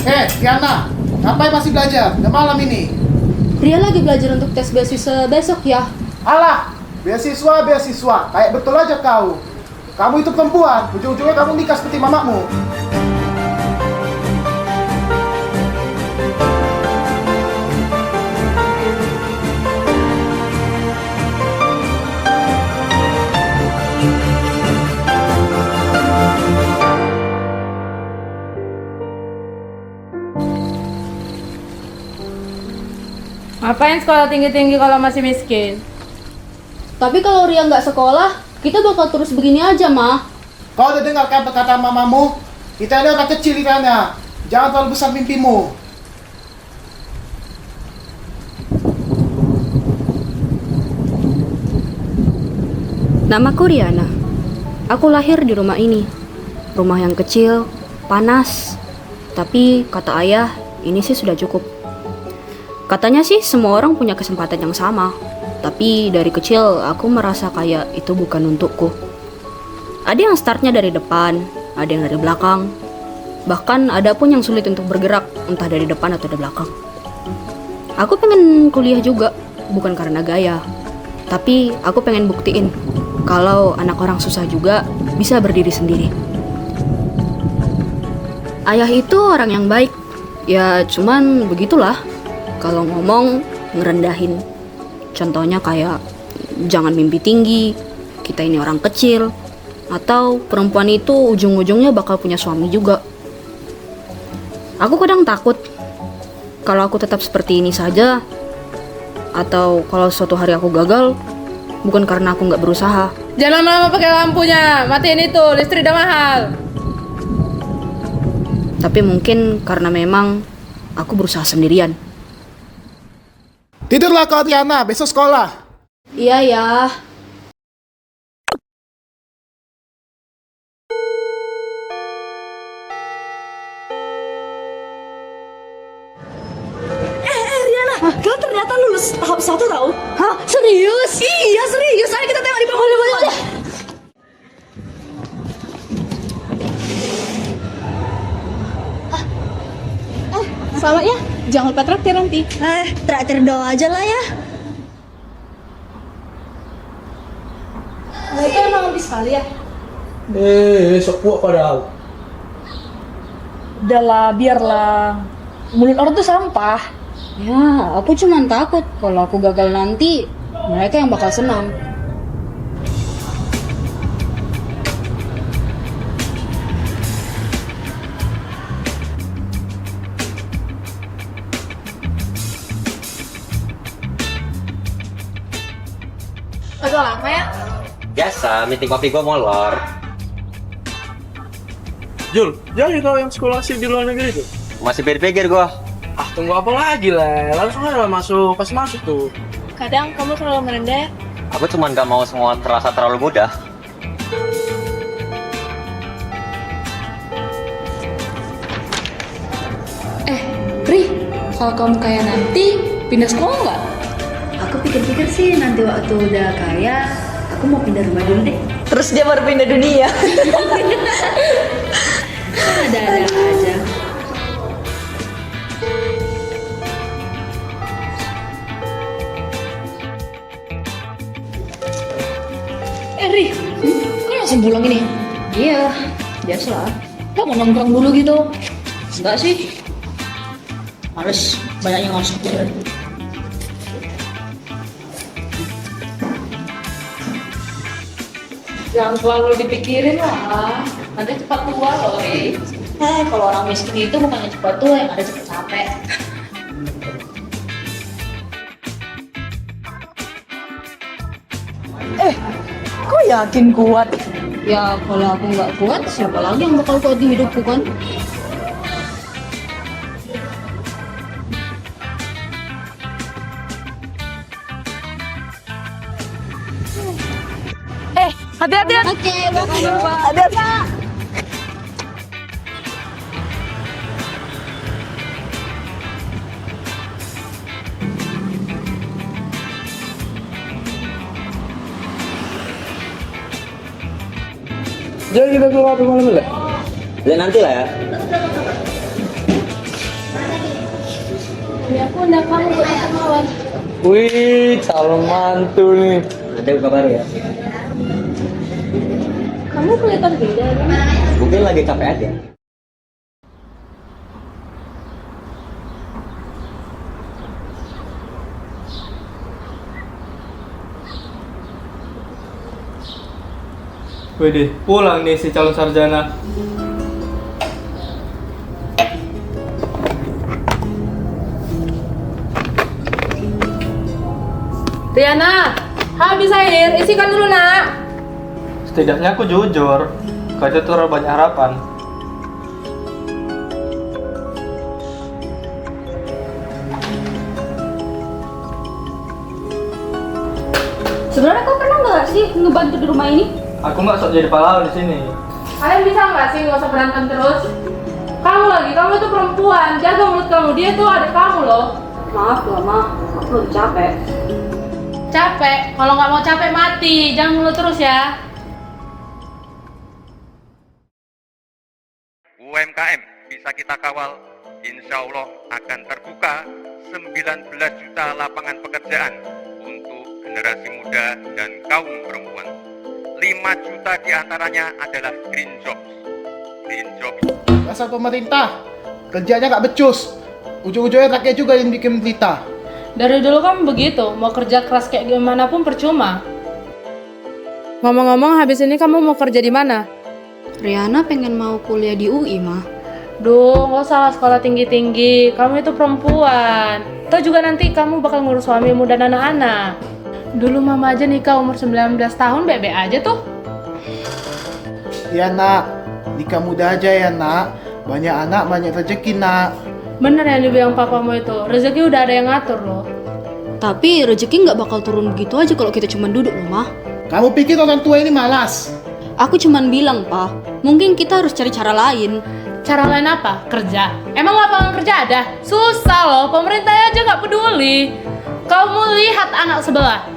Tiana, ngapain masih belajar? Udah malam ini. Ria lagi belajar untuk tes beasiswa besok ya. Alah, beasiswa. Kayak betul aja kau. Kamu itu perempuan, ujung-ujungnya kamu nikah seperti mamamu. Ngapain sekolah tinggi-tinggi kalau masih miskin? Tapi kalau Ria nggak sekolah, kita bakal terus begini aja, Ma. Kau udah dengar kan perkataan mamamu? Kita ini orang kecil, Tiana. Jangan terlalu besar mimpimu. Namaku Riana. Aku lahir di rumah ini. Rumah yang kecil, panas. Tapi kata ayah, ini sih sudah cukup. Katanya sih semua orang punya kesempatan yang sama. Tapi dari kecil aku merasa kayak itu bukan untukku. Ada yang startnya dari depan, ada yang dari belakang. Bahkan ada pun yang sulit untuk bergerak, entah dari depan atau dari belakang. Aku pengen kuliah juga, bukan karena gaya. Tapi aku pengen buktiin kalau anak orang susah juga bisa berdiri sendiri. Ayah itu orang yang baik. Ya cuman begitulah. Kalau ngomong ngerendahin. Contohnya kayak jangan mimpi tinggi, kita ini orang kecil, atau perempuan itu ujung-ujungnya bakal punya suami juga. Aku kadang takut kalau aku tetap seperti ini saja, atau kalau suatu hari aku gagal, bukan karena aku nggak berusaha. Jangan lama-lama pakai lampunya, matiin itu, listrik udah mahal. Tapi mungkin karena memang aku berusaha sendirian. Tidurlah kau, Tiana. Besok sekolah. Iya ya. Kau ternyata lulus tahap 1 tau? Hah? Serius? Iya serius, ayo kita tengok di bawah. Boleh. Selamat ya, jangan lupa traktir nanti. Traktir doang aja lah ya. Mereka emang habis kali ya? Sok padahal. Udahlah, biarlah. Mulut orang tuh sampah. Ya, aku cuma takut kalau aku gagal nanti, mereka yang bakal senang. Agak lama ya? Biasa, meeting kopi gue molor. Jul, jadi kau yang sekolah sih di luar negeri tuh? Masih pikir-pikir gue. Ah, tunggu apa lagi lah? Langsung aja masuk, pas masuk tuh. Kadang kamu terlalu merendah ya? Aku cuma gak mau semua terasa terlalu mudah. Ri, kalau kamu kaya nanti, pindah sekolah nggak? Aku pikir-pikir sih nanti waktu udah kaya, aku mau pindah rumah dulu deh. Terus dia baru pindah dunia. Ada-ada aja. Ri, kau langsung pulang ini? Iya, biasa. Kau mau nongkrong dulu gitu? Enggak sih. Males, banyak yang masuk. Jangan selalu dipikirin lah, nanti cepat tua loh, Ri. Kalau orang miskin itu bukannya cepat tua, yang ada cepat capek. Kau yakin kuat? Ya, kalau aku nggak kuat, siapa lagi yang bakal kuat di hidupku kan? Hati-hati ya. Oke, makasih. Hati-hati. Jadi kita keluar malam lah. Lihat nanti lah ya. Ini aku undang kamu buat makan malam. Wih, calon mantu nih. Ada kabar ya? Kamu kelihatan beda kan? Mungkin lagi capek aja. Wih, pulang nih si calon sarjana. Riana, habis air, isikan dulu nak. Setidaknya aku jujur. Kau itu terlalu banyak harapan. Sebenarnya kau pernah nggak sih ngebantu di rumah ini? Aku nggak sok jadi pahlawan di sini. Kalian bisa nggak sih nggak usah berantem terus? Kamu itu perempuan, jaga mulut kamu. Dia tuh adik kamu loh. Maaf loh, Ma. Aku lagi capek. Capek? Kalau nggak mau capek mati, jangan mulut terus ya. UMKM bisa kita kawal, insya Allah akan terbuka 19 juta lapangan pekerjaan untuk generasi muda dan kaum perempuan. 5 juta diantaranya adalah green jobs. Green jobs. Asal pemerintah, kerjanya nggak becus. Ujung-ujungnya rakyat juga yang bikin berita. Dari dulu kamu begitu, mau kerja keras kayak gimana pun percuma. Ngomong-ngomong, habis ini kamu mau kerja di mana? Riana pengen mau kuliah di UI, Ma. Duh, nggak usah lah sekolah tinggi-tinggi. Kamu itu perempuan. Toh juga nanti kamu bakal ngurus suamimu dan anak-anak. Dulu mama aja nikah umur 19 tahun, bebe aja tuh. Ya nak, nikah muda aja ya nak. Banyak anak, banyak rezeki nak. Bener yang dibilang papamu itu, rezeki udah ada yang ngatur loh. Tapi rezeki nggak bakal turun begitu aja kalau kita cuma duduk loh, Ma. Kamu pikir orang tua ini malas? Aku cuman bilang, Pa, mungkin kita harus cari cara lain. Cara lain apa? Kerja? Emang lapangan kerja ada? Susah loh, pemerintah aja nggak peduli. Kamu lihat anak sebelah.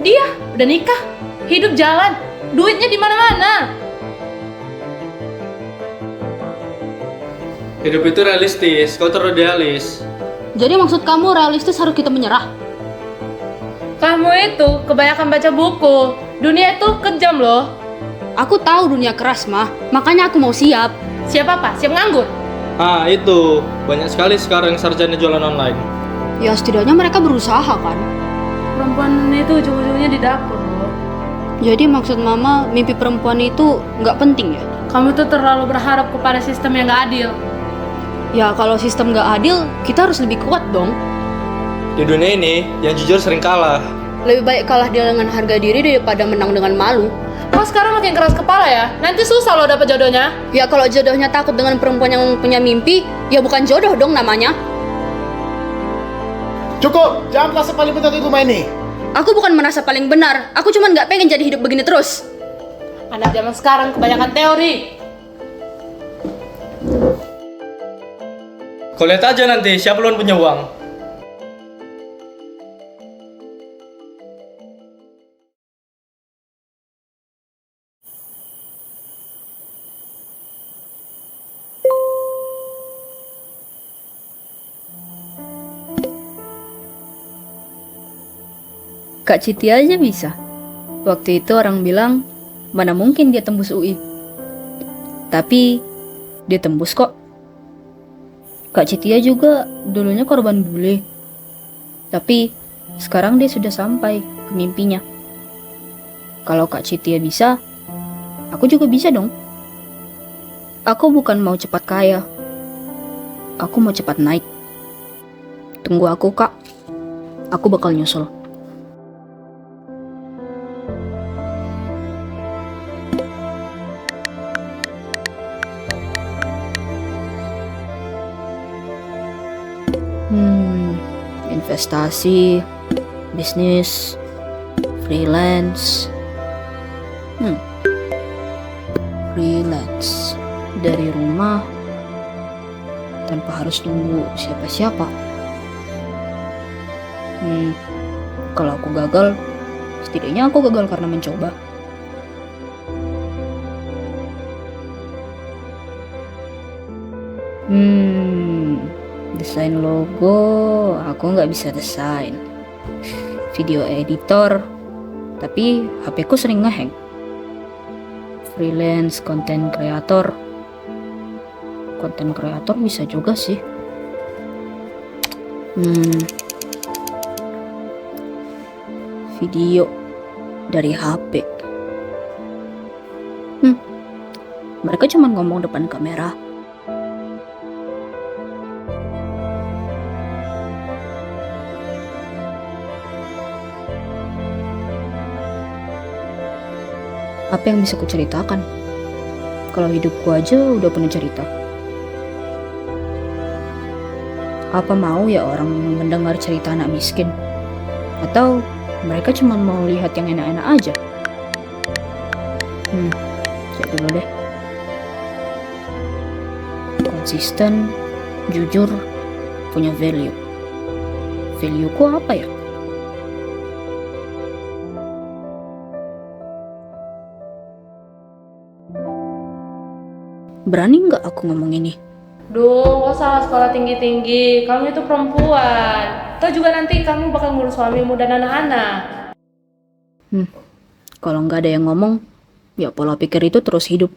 Dia udah nikah, hidup jalan, duitnya di mana-mana. Hidup itu realistis, kau terlalu idealis. Jadi maksud kamu realistis harus kita menyerah? Kamu itu kebanyakan baca buku. Dunia itu kejam loh. Aku tahu dunia keras, Ma. Makanya aku mau siap. Siap apa? Siap nganggur? Ah, itu. Banyak sekali sekarang sarjana jualan online. Ya setidaknya mereka berusaha kan. Perempuan itu ujung-ujungnya di dapur loh. Jadi maksud Mama mimpi perempuan itu nggak penting ya? Kamu tuh terlalu berharap kepada sistem yang nggak adil. Ya kalau sistem nggak adil, kita harus lebih kuat dong. Di dunia ini, yang jujur sering kalah. Lebih baik kalah dengan harga diri daripada menang dengan malu. Kok sekarang makin keras kepala ya? Nanti susah loh dapet jodohnya. Ya kalau jodohnya takut dengan perempuan yang punya mimpi, ya bukan jodoh dong namanya. Cukup, jangan merasa paling benar di rumah ini. Aku bukan merasa paling benar, aku cuma nggak pengen jadi hidup begini terus. Anak zaman sekarang kebanyakan teori. Kau lihat aja nanti siapa yang punya uang. Kak Citi aja bisa. Waktu itu orang bilang, mana mungkin dia tembus UI. Tapi, dia tembus kok. Kak Citia juga dulunya korban bully. Tapi, sekarang dia sudah sampai ke mimpinya. Kalau Kak Citia bisa, aku juga bisa dong. Aku bukan mau cepat kaya. Aku mau cepat naik. Tunggu aku, Kak. Aku bakal nyusul. Investasi, bisnis, freelance. Freelance dari rumah tanpa harus tunggu siapa-siapa. Kalau aku gagal, setidaknya aku gagal karena mencoba. The Desain logo, aku nggak bisa desain. Video editor, tapi HP ku sering ngehang. Freelance konten kreator. Konten kreator bisa juga sih. Video dari HP. Mereka cuma ngomong depan kamera. Apa yang bisa kuceritakan? Kalau hidupku aja udah penuh cerita. Apa mau ya orang mendengar cerita anak miskin? Atau mereka cuma mau lihat yang enak-enak aja? Cek dulu deh. Konsisten, jujur, punya value. Value-ku apa ya? Berani nggak aku ngomong ini? Duh, gak usah sekolah tinggi-tinggi. Kamu itu perempuan. Atau juga nanti kamu bakal ngurus suamimu dan anak-anak. Kalau nggak ada yang ngomong, ya pola pikir itu terus hidup.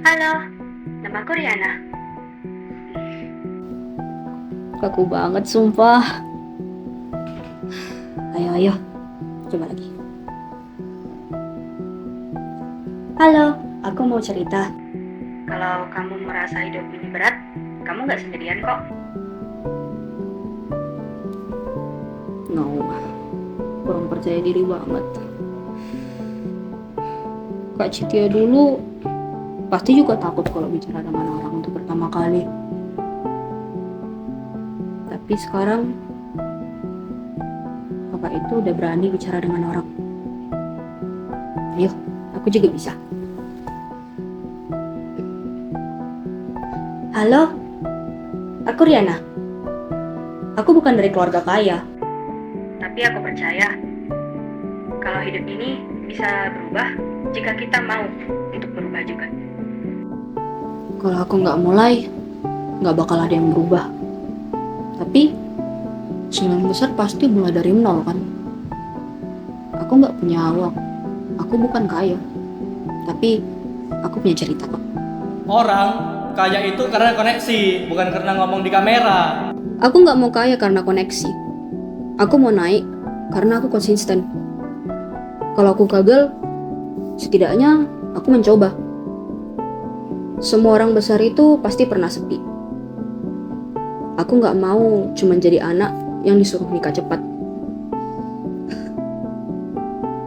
Halo, namaku Riana. Kaku banget sumpah. Ayo, coba lagi. Halo, aku mau cerita. Kalau kamu merasa hidup ini berat, kamu nggak sendirian kok. No, kurang percaya diri banget. Kak Citia dulu pasti juga takut kalau bicara dengan orang untuk pertama kali. Tapi sekarang kakak itu udah berani bicara dengan orang. Ayo, aku juga bisa. Halo, aku Riana. Aku bukan dari keluarga kaya, tapi aku percaya kalau hidup ini bisa berubah jika kita mau untuk berubah juga. Kalau aku nggak mulai, nggak bakal ada yang berubah. Tapi sembilan besar pasti mulai dari nol kan. Aku nggak punya uang, aku bukan kaya, tapi aku punya cerita kok. Orang kaya itu karena koneksi, bukan karena ngomong di kamera. Aku nggak mau kaya karena koneksi. Aku mau naik karena aku konsisten. Kalau aku gagal, setidaknya aku mencoba. Semua orang besar itu pasti pernah sepi. Aku nggak mau cuma jadi anak yang disuruh nikah cepat.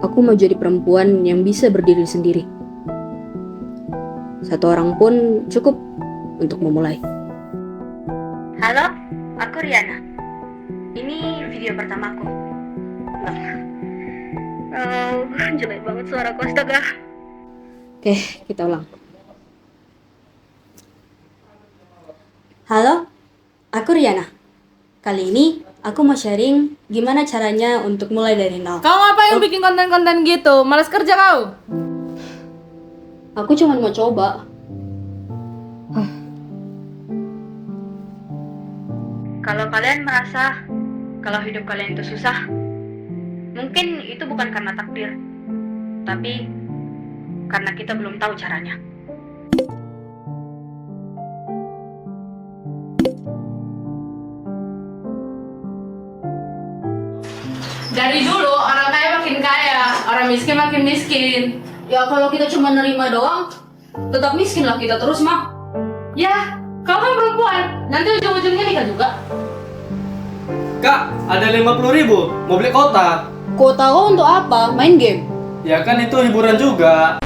Aku mau jadi perempuan yang bisa berdiri sendiri. Satu orang pun cukup untuk memulai. Halo, aku Riana. Ini video pertamaku. Jelek banget suaraku, astaga. Oke, kita ulang. Halo, aku Riana. Kali ini aku mau sharing gimana caranya untuk mulai dari nol. Kau ngapain bikin konten-konten gitu? Males kerja kau? Aku cuma mau coba. Kalau kalian merasa kalau hidup kalian itu susah, mungkin itu bukan karena takdir, tapi karena kita belum tahu caranya. Dari dulu orang kaya makin kaya, orang miskin makin miskin. Ya kalau kita cuma nerima doang, tetap miskin lah kita terus mah. Ya, kau kan perempuan, nanti ujung-ujungnya nikah juga. Kak, ada 50.000, mau beli kota. Kuota lo untuk apa? Main game? Ya kan itu hiburan juga.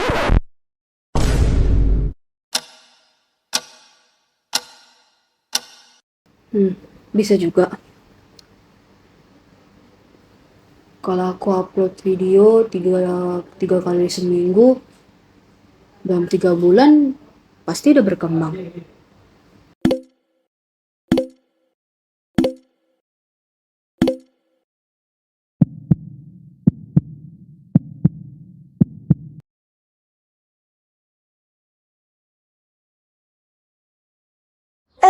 Bisa juga. Kalau aku upload video tiga kali seminggu, dalam 3 bulan pasti udah berkembang.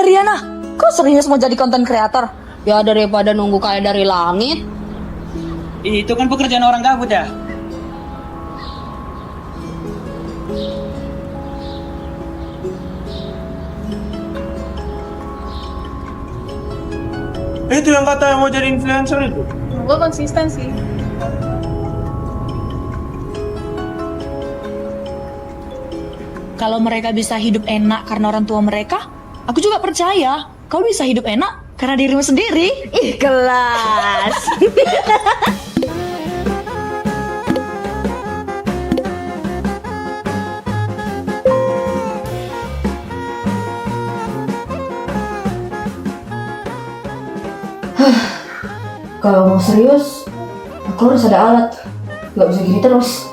Riana, kau serius mau jadi konten kreator? Ya daripada nunggu kayak dari langit. Itu kan pekerjaan orang gabut ya. Itu yang kata mau jadi influencer itu. Gue konsisten sih. Kalau mereka bisa hidup enak karena orang tua mereka, aku juga percaya kau bisa hidup enak karena dirimu sendiri. Ih, kelas. Kalau mau serius, aku harus ada alat. Gak bisa gini terus.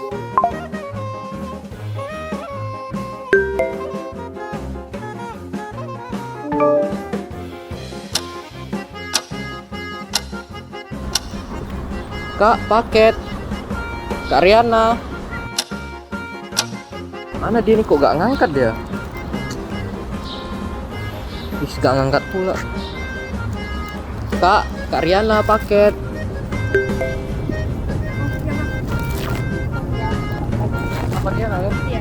Kak, paket. Kak Riana. Mana dia nih, kok gak ngangkat dia? Ih, gak ngangkat pula. Kak Riana, paket. Apa dia kan? Iya.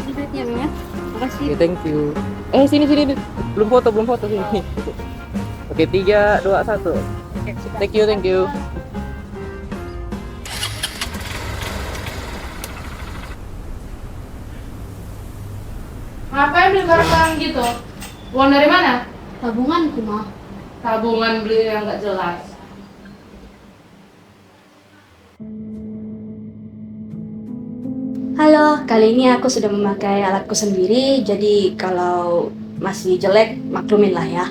Ini duitnya, Mia. Makasih. Oke, thank you. Sini. Belum foto sini. Oke, 3, 2, 1. Thank you. Ngapain beli barang gitu? Uang dari mana? Tabunganku, Ma. Tabungan beli yang nggak jelas. Halo, kali ini aku sudah memakai alatku sendiri, jadi kalau masih jelek maklumin lah ya.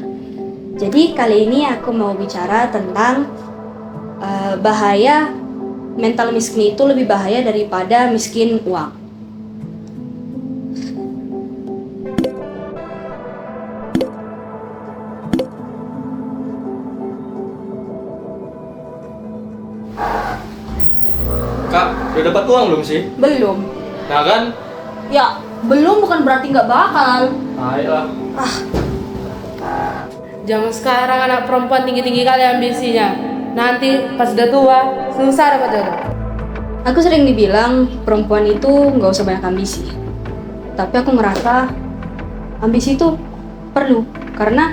Jadi kali ini aku mau bicara tentang bahaya mental miskin itu lebih bahaya daripada miskin uang. Kak, udah dapat uang belum sih? Belum. Nah kan? Ya, belum bukan berarti nggak bakal. Ayolah. Zaman sekarang anak perempuan tinggi-tinggi kali ambisinya. Nanti pas udah tua, susah dapat jodoh. Aku sering dibilang perempuan itu nggak usah banyak ambisi. Tapi aku ngerasa ambisi itu perlu karena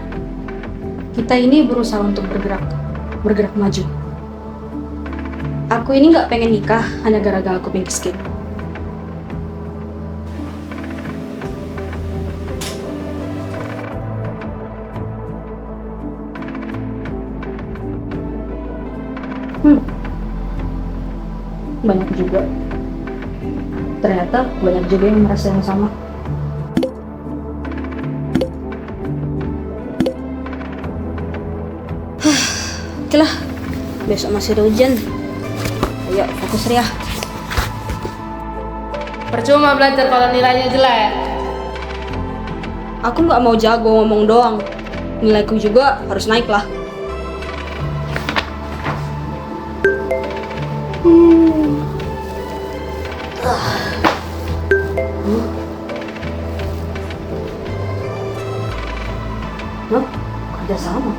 kita ini berusaha untuk bergerak maju. Aku ini nggak pengen nikah hanya gara-gara aku miskin. Banyak juga. Ternyata banyak juga yang merasa yang sama. Oke lah, besok masih ada ujian. Ayo fokus Ria. Percuma belajar kalau nilainya jelek. Aku nggak mau jago ngomong doang. Nilaiku juga harus naik lah. Kerja sama.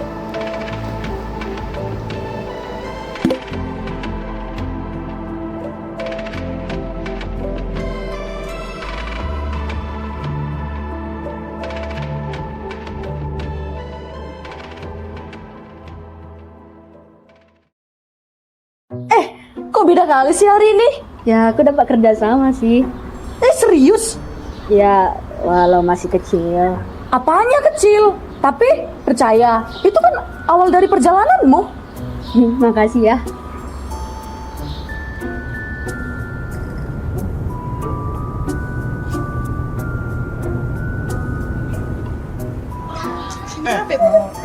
Kok beda kali sih hari ini? Ya, aku dapat kerja sama sih. Serius? Ya, walau masih kecil. Apanya kecil? Tapi percaya, itu kan awal dari perjalananmu. Makasih ya.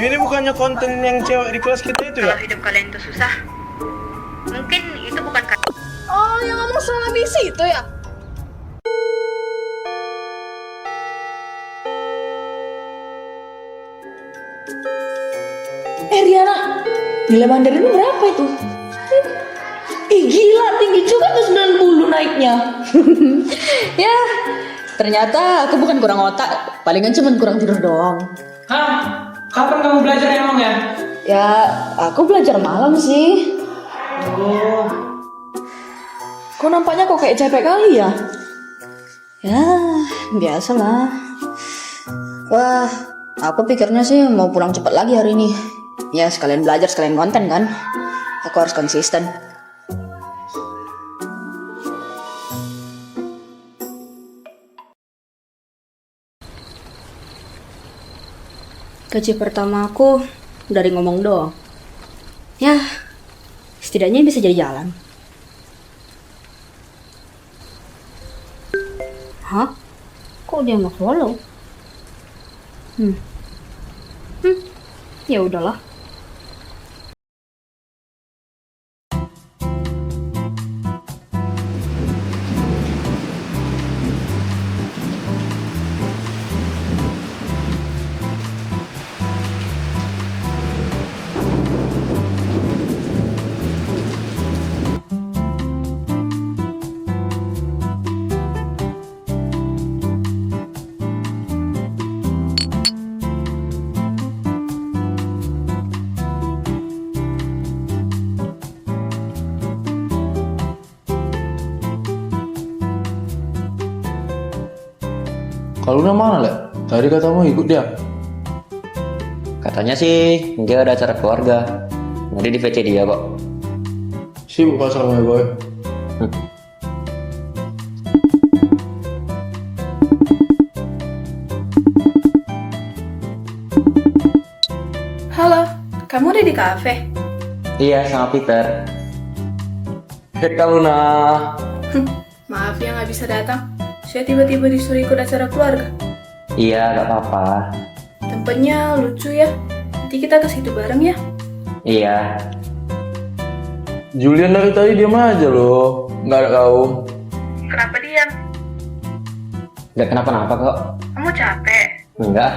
Ini bukannya konten yang cewek di kelas kita itu ya? Kalau hidup kalian itu susah, mungkin itu bukan Oh, yang ngomong soal ambisi itu ya? Riana, nilai Mandarin berapa itu? Ih gila, tinggi juga tuh 90 naiknya. Ya, Ternyata aku bukan kurang otak, palingan cuma kurang tidur doang. Hah? Kapan kamu belajar emang ya? Ya, aku belajar malam sih. Oh. Kok nampaknya kok kayak capek kali ya? Ya, biasalah. Wah, aku pikirnya sih mau pulang cepat lagi hari ini. Ya, sekalian belajar, sekalian konten kan. Aku harus konsisten. Gaji pertama aku dari ngomong doang. Ya, setidaknya bisa jadi jalan. Hah? Kok dia nggak follow? Ya udahlah. Kalau Luna mana, Lek? Tadi katamu ikut dia. Katanya sih dia ada acara keluarga. Nanti di VC dia kok. Sibuk pasalnya, boy. Halo, kamu udah di kafe? Iya, sama Peter. Hei, Kak Luna. Maaf ya nggak bisa datang. Saya tiba-tiba disuruh ikut acara keluarga. Iya, gak apa-apa. Tempatnya lucu ya. Nanti kita ke situ bareng ya. Iya. Julian dari tadi diam aja loh. Nggak ada kau. Kenapa diam? Gak kenapa-napa kok. Kamu capek? Enggak.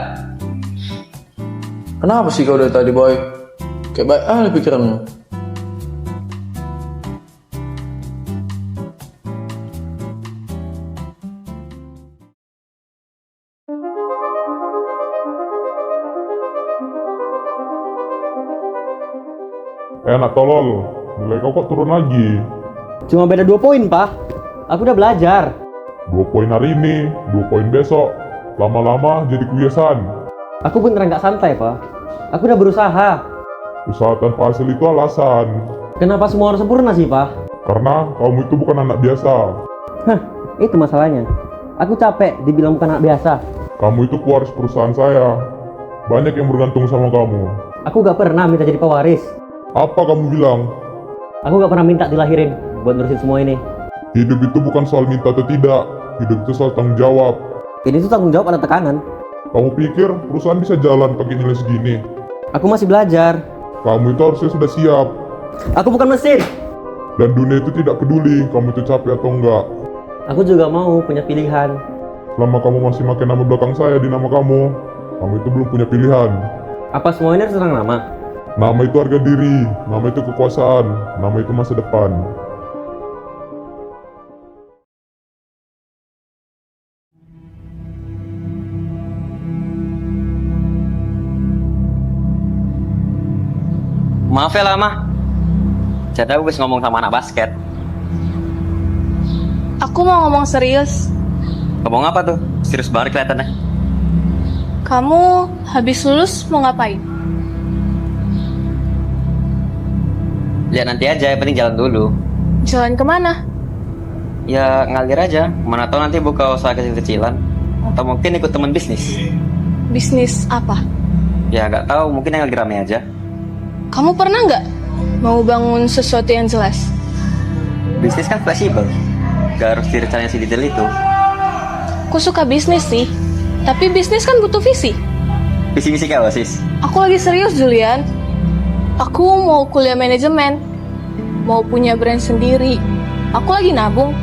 Kenapa sih kau dari tadi, boy? Kayak baik aja pikiranmu. Enak tolol, nilai kau kok turun lagi. Cuma beda 2 poin, Pak. Aku udah belajar. 2 poin hari ini, 2 poin besok. Lama-lama jadi kebiasaan. Aku beneran gak santai, Pak. Aku udah berusaha. Usaha tanpa hasil itu alasan. Kenapa semua harus sempurna sih, Pak? Karena kamu itu bukan anak biasa. Hah, itu masalahnya. Aku capek dibilang bukan anak biasa. Kamu itu pewaris perusahaan saya. Banyak yang bergantung sama kamu. Aku gak pernah minta jadi pewaris. Apa kamu bilang? Aku gak pernah minta dilahirin buat ngurusin semua ini. Hidup itu bukan soal minta atau tidak. Hidup itu soal tanggung jawab. Ini tuh tanggung jawab ada tekanan. Kamu pikir perusahaan bisa jalan pakai nilai segini? Aku masih belajar. Kamu itu harusnya sudah siap. Aku bukan mesin. Dan dunia itu tidak peduli kamu itu capek atau enggak. Aku juga mau punya pilihan. Selama kamu masih pakai nama belakang saya di nama kamu itu belum punya pilihan. Apa semua ini harus tentang nama? Nama itu harga diri, nama itu kekuasaan, nama itu masa depan. Maaf ya lama. Jadi aku bisa ngomong sama anak basket. Aku mau ngomong serius. Ngomong apa tuh? Serius banget kelihatannya. Kamu habis lulus mau ngapain? Lihat nanti aja, yang penting jalan dulu. Jalan kemana? Ya ngalir aja, mana tahu nanti buka usaha kecil-kecilan. Atau mungkin ikut teman bisnis. Bisnis apa? Ya nggak tahu, mungkin yang lagi rame aja. Kamu pernah nggak mau bangun sesuatu yang jelas? Bisnis kan fleksibel, gak harus direncanain sedetail itu. Aku suka bisnis sih, tapi bisnis kan butuh visi. Visi-visi kayak apa sis? Aku lagi serius, Julian. Aku mau kuliah manajemen, mau punya brand sendiri. Aku lagi nabung,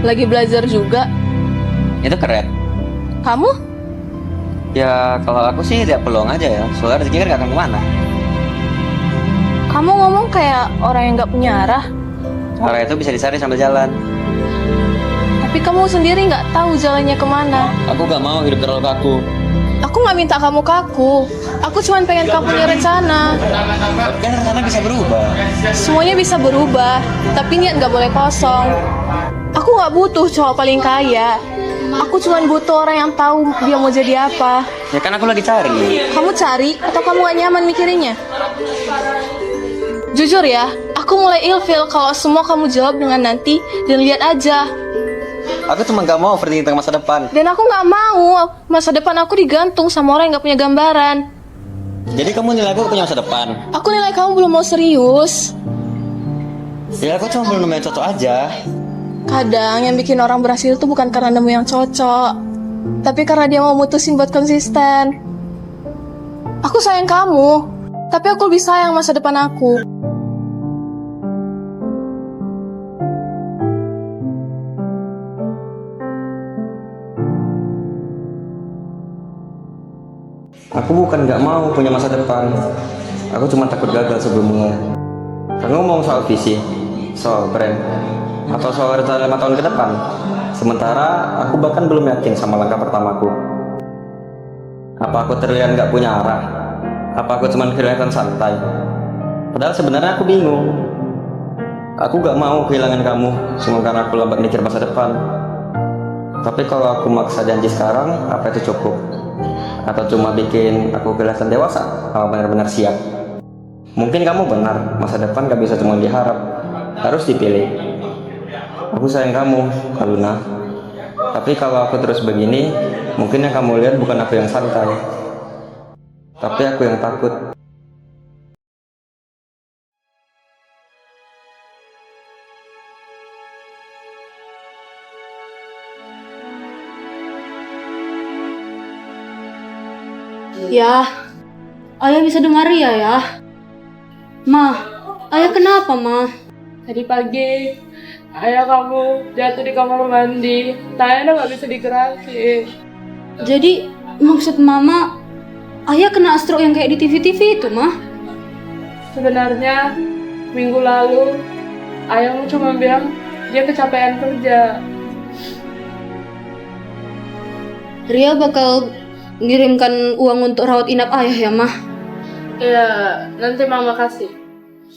lagi belajar juga. Itu keren. Kamu? Ya kalau aku sih lihat peluang aja ya, soalnya rezeki kan gak akan kemana. Kamu ngomong kayak orang yang gak punya arah. Arah itu bisa dicari sambil jalan. Tapi kamu sendiri nggak tahu jalannya kemana. Aku gak mau hidup terlalu kaku. Aku nggak minta kamu kaku. Aku cuma pengen kamu punya rencana. Tapi kan rencana bisa berubah. Semuanya bisa berubah, tapi niat nggak boleh kosong. Aku nggak butuh cowok paling kaya. Aku cuma butuh orang yang tahu dia mau jadi apa. Ya kan aku lagi cari. Kamu cari atau kamu gak nyaman mikirinnya? Jujur ya, aku mulai ilfil kalau semua kamu jawab dengan nanti dan lihat aja. Aku cuma gak mau overthinking tentang masa depan. Dan aku gak mau masa depan aku digantung sama orang yang gak punya gambaran. Jadi kamu nilai aku punya masa depan? Aku nilai kamu belum mau serius. Ya aku cuma belum nemu yang cocok aja. Kadang yang bikin orang berhasil itu bukan karena nemu yang cocok, tapi karena dia mau mutusin buat konsisten. Aku sayang kamu, tapi aku lebih sayang masa depan aku. Aku bukan gak mau punya masa depan. Aku cuma takut gagal sebelum mulai. Kamu ngomong soal visi, soal brand, atau soal rencana 5 tahun ke depan. Sementara aku bahkan belum yakin sama langkah pertamaku. Apa aku terlihat gak punya arah? Apa aku cuma kelihatan santai? Padahal sebenarnya aku bingung. Aku gak mau kehilangan kamu cuma karena aku lambat mikir masa depan. Tapi kalau aku maksa janji sekarang, apa itu cukup? Atau cuma bikin aku kelihatan dewasa kalau benar-benar siap? Mungkin kamu benar, masa depan gak bisa cuma diharap, harus dipilih. Aku sayang kamu, Kaluna. Tapi kalau aku terus begini, mungkin yang kamu lihat bukan aku yang santai, tapi aku yang takut. Ya, ayah bisa dengar ya. Ma, ayah kenapa, Ma? Tadi pagi, ayah kamu jatuh di kamar mandi. Tangannya nggak bisa digerakin. Jadi, maksud Mama, ayah kena stroke yang kayak di TV-TV itu, Ma? Sebenarnya, minggu lalu, ayahmu cuma bilang dia kecapean kerja. Ria bakal ngirimkan uang untuk rawat inap ayah ya, Mah? Iya, nanti Mama kasih.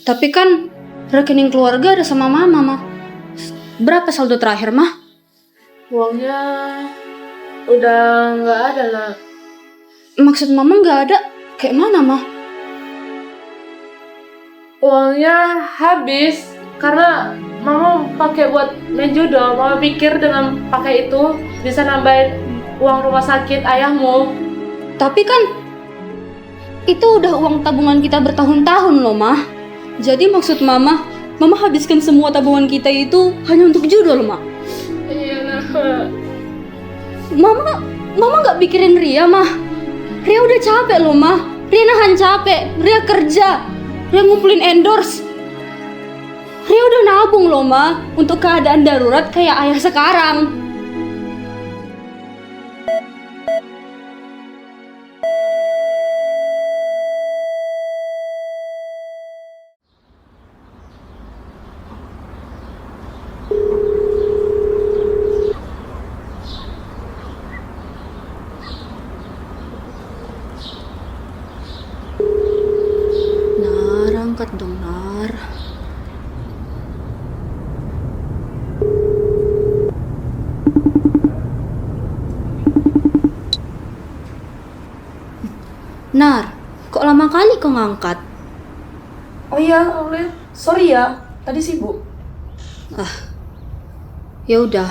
Tapi kan rekening keluarga ada sama Mama, Mah. Berapa saldo terakhir, Mah? Uangnya udah nggak ada lah. Maksud Mama nggak ada? Kayak mana, Mah? Uangnya habis karena Mama pakai buat main judo. Mama pikir dengan pakai itu bisa nambahin uang rumah sakit ayahmu. Tapi kan itu udah uang tabungan kita bertahun-tahun loh, Mah. Jadi maksud Mama habiskan semua tabungan kita itu hanya untuk judo loh, Mah. Iya, nah. Mama nggak pikirin Ria, Mah. Ria udah capek loh, Mah. Ria nahan capek, Ria kerja, Ria ngumpulin endorse. Ria udah nabung loh, Mah, untuk keadaan darurat kayak ayah sekarang. Angkat dong, Nar. Nar, kok lama kali kau ngangkat? Oh iya, sorry ya, tadi sibuk. Ya udah.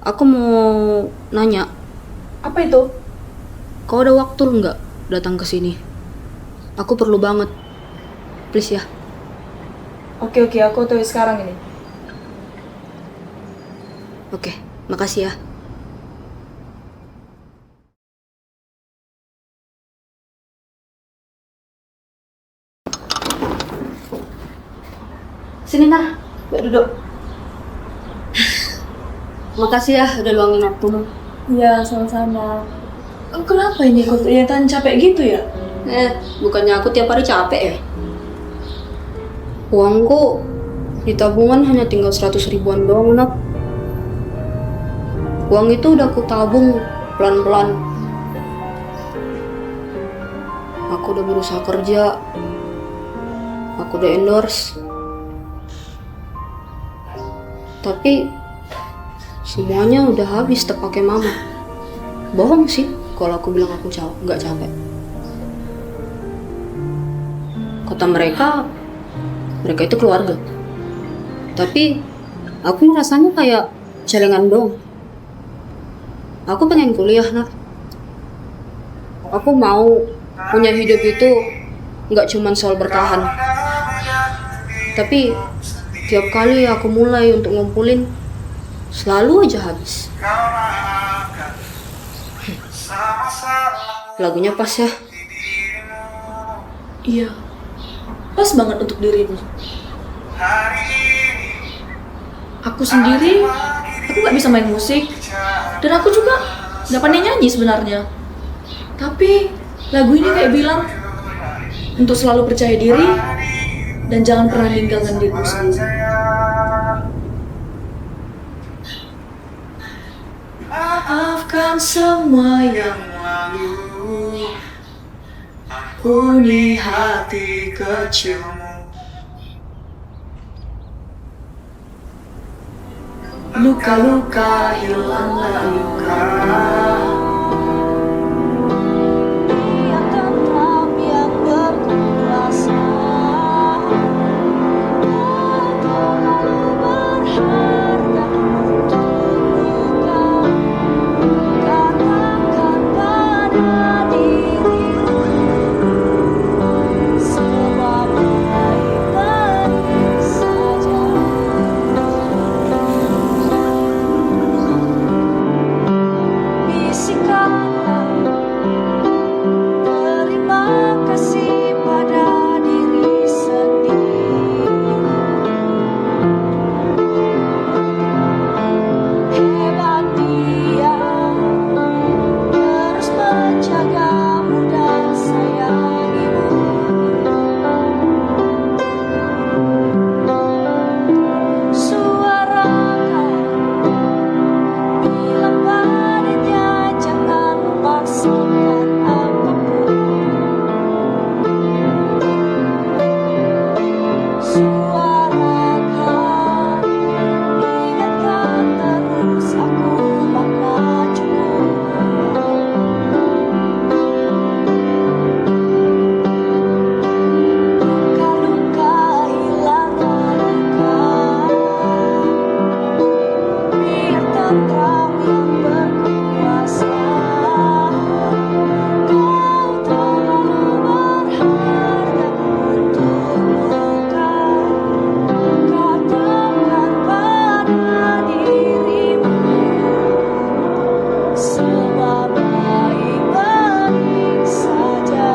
Aku mau nanya. Apa itu? Kau ada waktu nggak datang ke sini? Aku perlu banget. Please ya. Oke, aku tulis sekarang ini. Oke, makasih ya. Sini, Nar. Yuk duduk. Makasih ya udah luangin waktumu. Iya, sama-sama. Kenapa ini kok kelihatan capek gitu ya? Bukannya aku tiap hari capek ya? Uangku Di tabungan hanya tinggal 100 ribuan doang, Nak. Uang itu udah aku tabung pelan-pelan. Aku udah berusaha kerja. Aku udah endorse. Tapi semuanya udah habis terpakai Mama. Bohong sih kalau aku bilang aku nggak capek. Kata mereka itu keluarga. Tapi aku rasanya kayak celengan dong. Aku pengen kuliah, Nak. Aku mau punya hidup itu nggak cuma soal bertahan. Tapi tiap kali aku mulai untuk ngumpulin, selalu aja habis. Lagunya pas ya? Iya, pas banget untuk dirimu. Aku sendiri, aku gak bisa main musik. Dan aku juga gak pandai nyanyi sebenarnya. Tapi lagu ini kayak bilang untuk selalu percaya diri dan jangan pernah ninggalkan dirimu sendiri. Maafkan semua yang lalu, ampuni hati kecilmu. Luka-luka hilanglah luka. Yang tetap yang berkuasa. Terlalu berharga untuk luka. Katakan pada dirimu sebab baik-baik saja. Bisikkanlah terima kasih pada diri sendiri. Hebat dia terus menjagamu dan sayangimu. Suarakan bilang padanya jangan memaksakan apapun. Suarakan ingatkan terus aku bakal cukup. Luka-luka hilanglah luka. Biar tentram yang berkuasa. Kau terlalu berharga untuk luka. Katakan pada dirimu sebab baik-baik saja.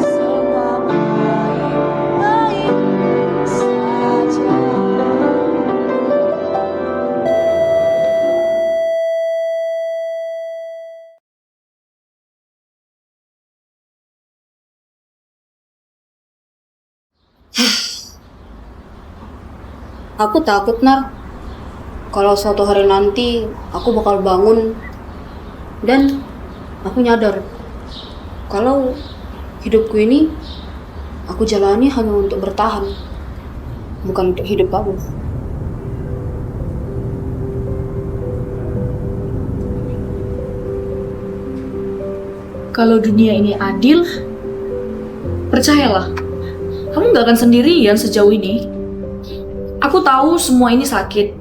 Sebab baik-baik saja. Aku takut, Nar. Kalau suatu hari nanti aku bakal bangun dan aku nyadar kalau hidupku ini aku jalani hanya untuk bertahan, bukan untuk hidup bagus. Kalau dunia ini adil, percayalah, kamu gak akan sendirian sejauh ini. Aku tahu semua ini sakit.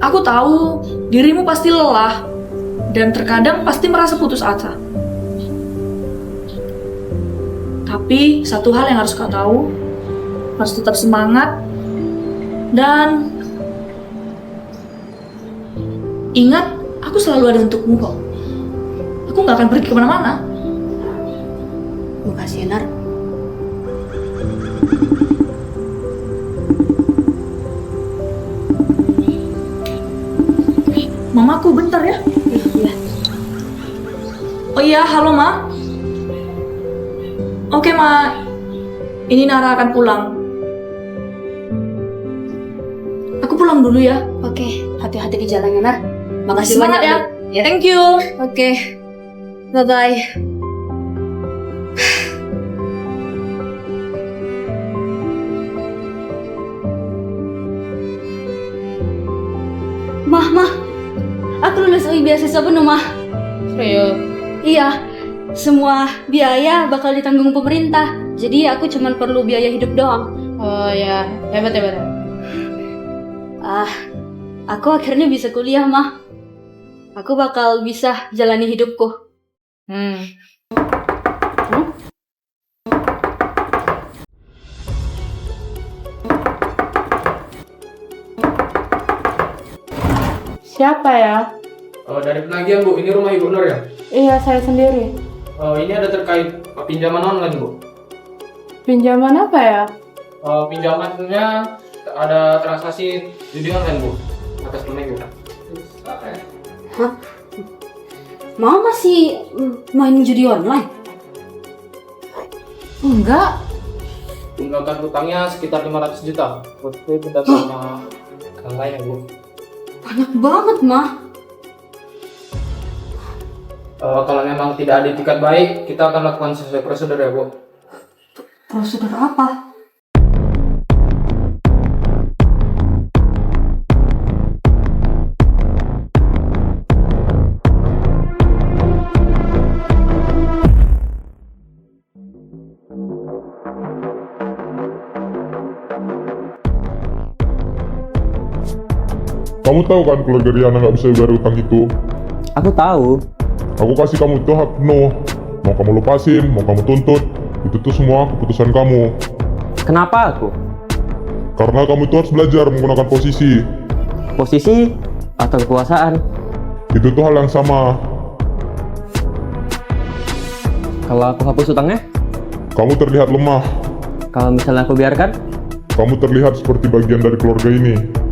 Aku tahu dirimu pasti lelah dan terkadang pasti merasa putus asa. Tapi satu hal yang harus kau tahu, harus tetap semangat dan ingat, aku selalu ada untukmu kok. Aku gak akan pergi kemana-mana. Makasih ya, Nar. Mamaku bentar ya. Iya. Oh iya, halo Ma. Oke Ma. Ini Nara akan pulang. Aku pulang dulu ya. Oke, hati-hati di jalan ya, Nar. Makasih Semangat banyak ya. Thank you. Oke, bye-bye. Mah, aku lulus UI beasiswa penuh, Mah. Serius? Iya, semua biaya bakal ditanggung pemerintah. Jadi aku cuma perlu biaya hidup doang. Oh ya, hebat. Aku akhirnya bisa kuliah, Mah. Aku bakal bisa jalani hidupku. Siapa ya? Oh, dari penagihan Bu, ini rumah Ibu Nur ya? Iya, saya sendiri. Oh, ini ada terkait pinjaman online Bu. Pinjaman apa ya? Pinjamannya ada transaksi judi online Bu, atas nama Ibu. Hah? Mau masih main judi online? Enggak. Tunggakan hutangnya sekitar 500 juta. Putri minta sama orang lain ya Bu. Banyak banget, Mah. Kalau memang tidak ada etikat baik, kita akan lakukan sesuai prosedur ya Bu. Prosedur apa? Kamu tahu kan keluarga Riana nggak bisa bayar utang itu? Aku tahu. Aku kasih kamu itu hak penuh. Mau kamu lepasin, mau kamu tuntut, itu tuh semua keputusan kamu. Kenapa aku? Karena kamu itu harus belajar menggunakan posisi. Posisi atau kekuasaan? Itu tuh hal yang sama. Kalau aku hapus utangnya? Kamu terlihat lemah. Kalau misalnya aku biarkan? Kamu terlihat seperti bagian dari keluarga ini.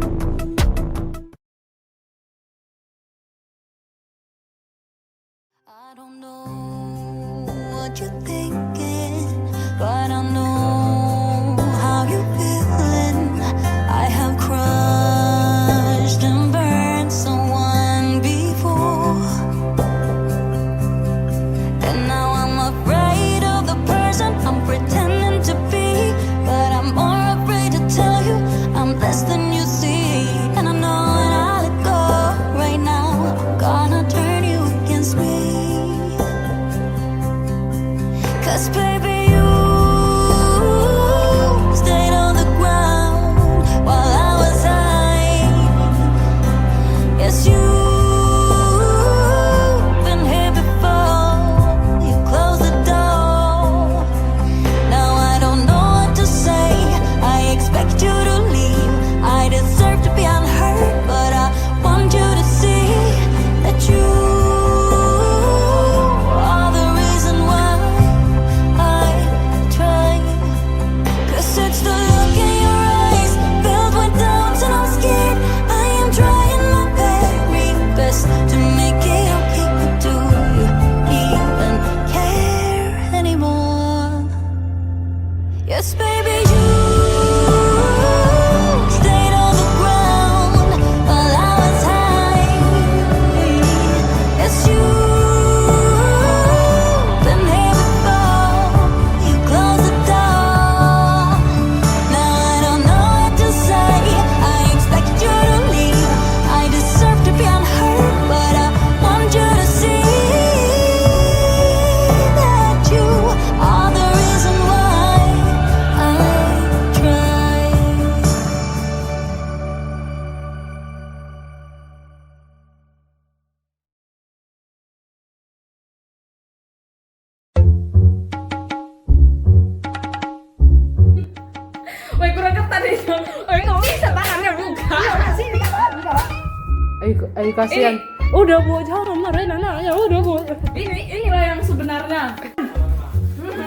Ayo kasihan. Udah Bu, jangan marahin anaknya. Udah Bu. Inilah yang sebenarnya.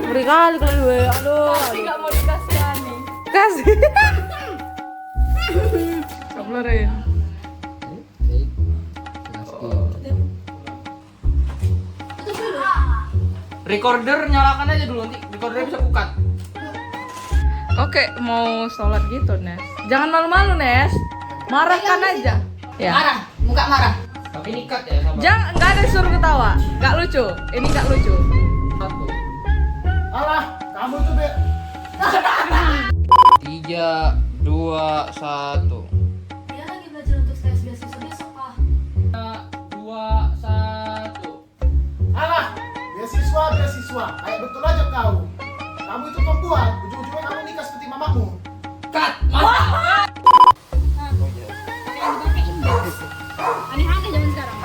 Beri kali kalian gue. Aduh. Tapi nggak mau dikasihani. Kasih. Kamlerin. Recorder nyalakan aja dulu, nanti recordernya bisa buka. Oke, mau sholat gitu, Nes. Jangan malu-malu, Nes. Marahkan aja. Ya. Marah, muka marah. Tapi nikat ya sama. Jangan, nggak ada suruh ketawa. Nggak lucu. Ini nggak lucu. Alah, kamu itu be. 3, 2, 1. Dia lagi belajar untuk tes beasiswa besok, Pak. 2, 1. Alah, beasiswa. Kayak betul aja kau. Kamu itu perempuan, ujung-ujungnya kamu nikah seperti mamamu. Cut. Aneh-aneh zaman sekarang.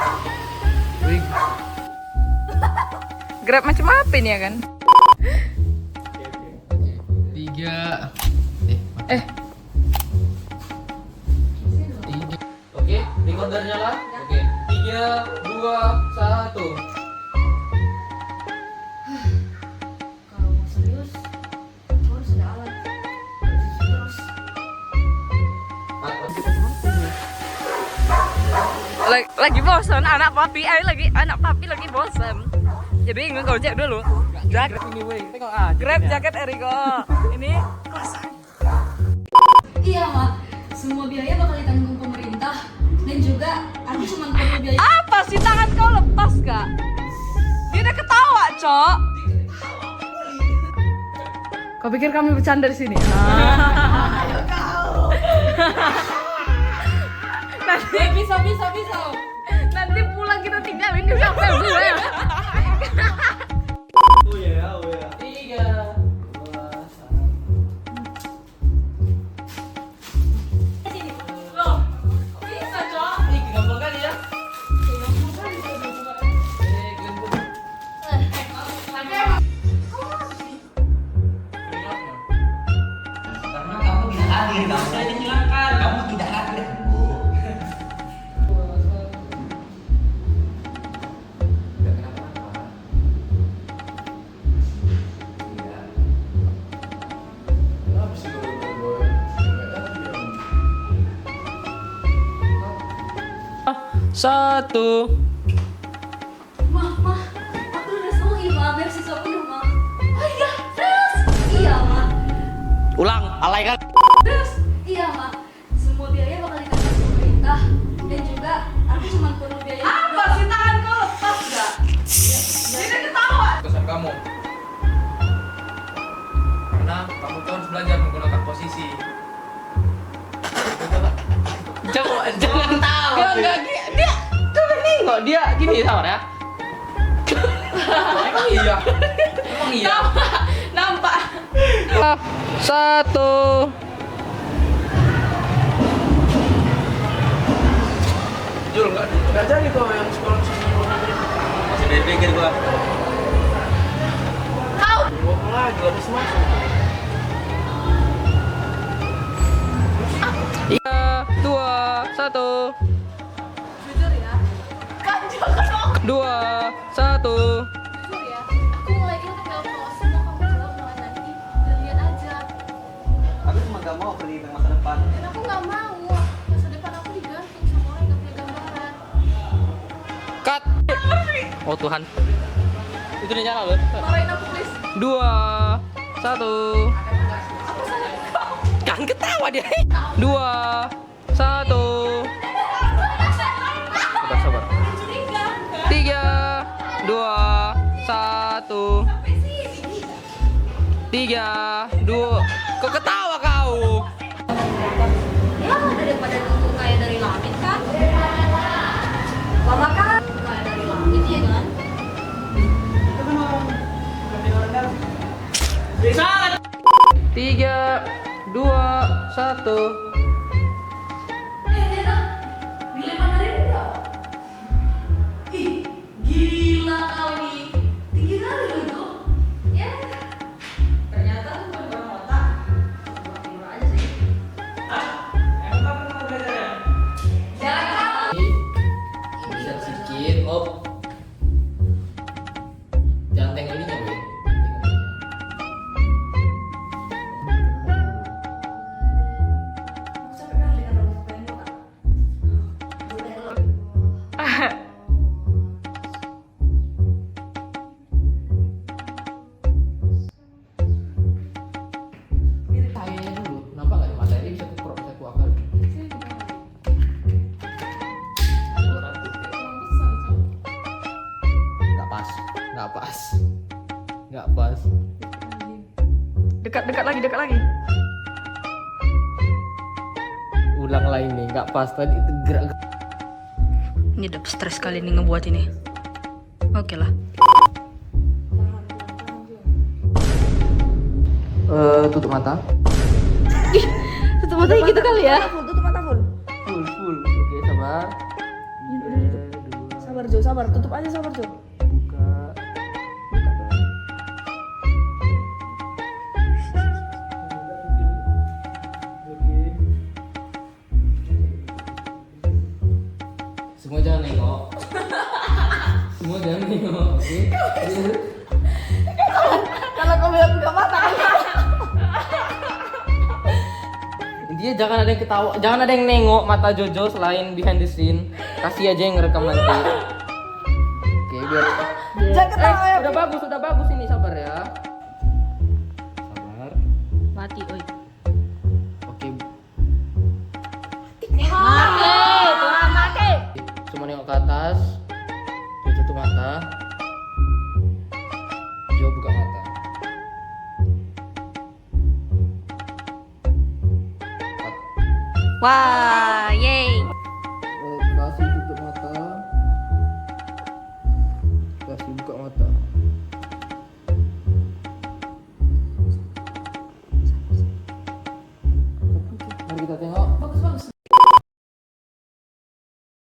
Grab macam apa ini ya kan? 3. Oke, recorder nyala. Oke. 3, 2, 1. Kalau mau serius, harus ada alat. Terus. Lagi bosan anak papi lagi bosan. Jadi ngegojek dulu. Grab jaket Eriko. Ini kosan. Iya, Mak. Semua biaya bakal ditanggung pemerintah dan juga aku cuma perlu biaya. Apa sih, tangan kau lepas gak? Dia udah ketawa, Cok. Kau pikir kami bercanda di sini? Ayo kau. Nanti bisa. Nanti pulang kita tinggalin di sampai gue. Oh ya. 3, 2, 1. Loh, bisa, Cok. Ih, gampang kali ya. Karena kamu tidak hadir, kamu sudah dihilangkan. Kamu tidak hadir. Satu. Mah, aku udah semua Mah, beasiswa penuh, Mah. Oh iya, terus. Iya, Mah. Ulang, alay kan? Terus. Iya, Mah. Semua biaya bakal ditanggung pemerintah dan juga aku cuma perlu biaya. Apa sih, tangan kau lepas gak? Dia udah ketawa. Kesan kamu. Karena kamu tuh harus belajar menggunakan posisi. Jangan tahu. Dia kan nengok, dia gini tahu ya. Emang iya. Nampak. 1. Jul, nggak jadi kau yang sekolah Masih pikir gua. bohong lagi, nggak bisa masuk. 3, 2, 1. Jujur ya. Kan jangan dong. 2, 1. Jujur ya. Aku mulai ingat kalau semua kamu jawab mulai nanti. Dan lihat aja. Aku cuma gak mau pergi ke masa depan. Dan aku nggak mau masa depan aku digantung sama orang yang nggak punya gambaran. Cut. Oh Tuhan. Itu udah nyala loh. Marahin aku please. 2, 1. Jangan ketawa dia. 2, 1. Sabar. 3, 2, 1. 3, 2. Kok ketawa kau? Ya daripada nunggu kayak dari langit kan. Lama kan kayak dari langit ya kan. 3, 2, 1. Dilempar dari enggak? Ih, gila kali. Tinggi kali lu tuh. Ya. Ternyata aku bukan orang otak. Cuma tidur aja sih. Emang kamu pernah belajar ya? Jangan kamu. Bisa sedikit, op. Jangan tengok ininya, weh. Nggak pas. Nggak pas. Dekat lagi. Ulang lagi nih, nggak pas tadi itu gerak. Ini udah stres kali nih ngebuat ini. Oke lah. Tutup mata. Tutup matanya gitu kali ya. Tutup mata full. Full. Oke, sabar. Sabar Jo, sabar. Tutup aja sabar Jo. Buka. Semua jangan nengok. Semua jangan nengok. Oke. Kalau kau bilang buka mata. Intinya jangan ada yang ketawa, jangan ada yang nengok mata Jojo selain behind the scene. Kasih aja yang ngerekam nanti. Oke, biar. Jangan ketawa ya. Udah bagus ini, sabar ya. Sabar. Mati, oi. Oke. Mati. Cuma nengok ke atas. Jojo tutup mata. Jo buka mata. Wah, yeay. Kasih tutup mata. Kasih buka mata. Mari kita tengok.